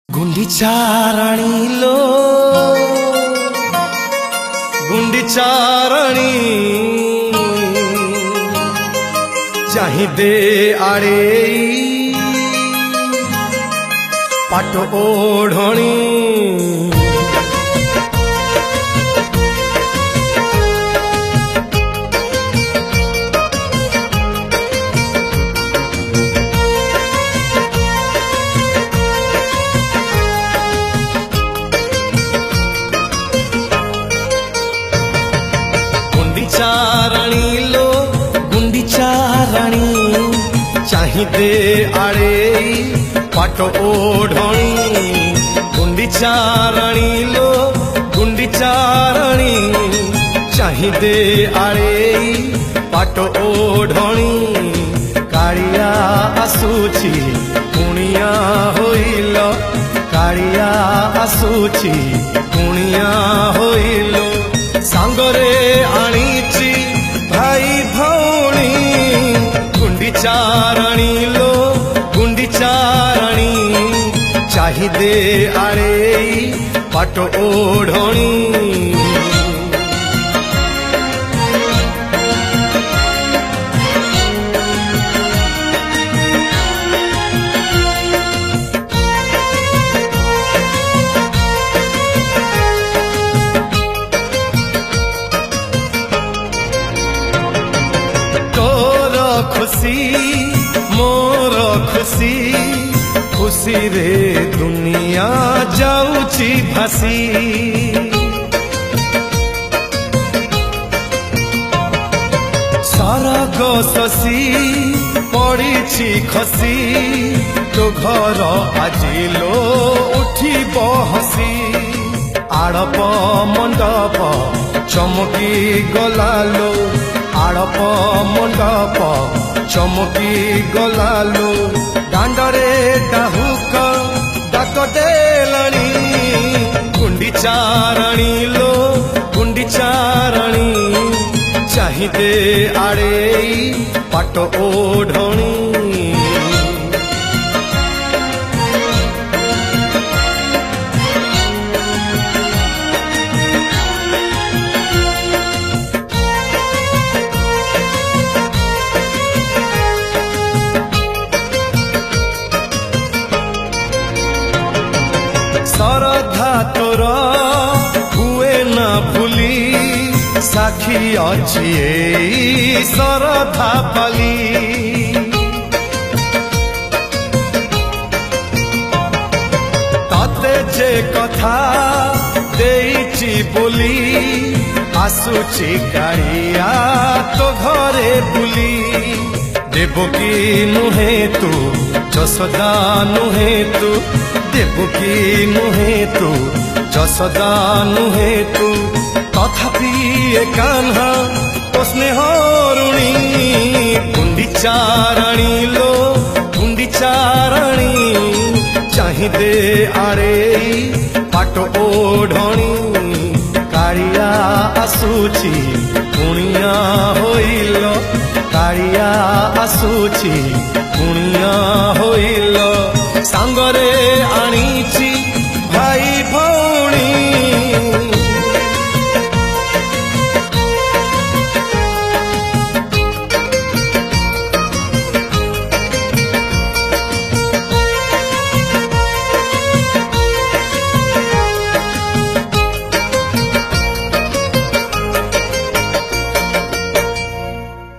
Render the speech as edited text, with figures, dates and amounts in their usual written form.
गुंडीच्या राणीलो गुंडीच्या राणी चाहिदे आड़े पाट ओढ़णी गुंडीच्या राणी लो गुंडीच्या राणी चाहिदे आड़े पाट ओढ़णी गुंडीच्या राणी लो गुंडीच्या राणी चाहिदे आड़े पाट ओढ़णी कालिया आसुची कुणिया होइल कालिया आसुची कुणिया होइल सांगरे आनीची भाई भौणी गुंडीच्या राणी लो गुंडीच्या राणी चाहिदे आड़े पाट ओढ़णी खुशी मोर खुशी खुशी रे दुनिया जाऊची भासी सरग शशी पड़ी खसी तो घर आजिलो उठिब हसी आड़प मंडप चमकी गलालो आड़प मंडप चमकी गलालो दांडरे डाहुक डाक देलणी गुंडीच्या राणी लो गुंडीच्या राणी चाहिदे आड़े पाट ओढ़णी श्रद्धा तोर हुए न भूली साखी अच्छी श्रद्धा पाली तते जे कथा देइची बोली आसुची गाड़िया तो घरे बुली देवकी नुहे तू जसोदा नुहे तू देवकी नुहे तू जसोदा नुहे तू तथापि ए कान्हा तो स्नेह ऋणी गुंडीच्या राणी लो गुंडीच्या राणी चाहिदे आड़े पाट ओढ़णी कालिया आसुची कुणिया होइल कालिया आसुची कुणिया होइल सांगरे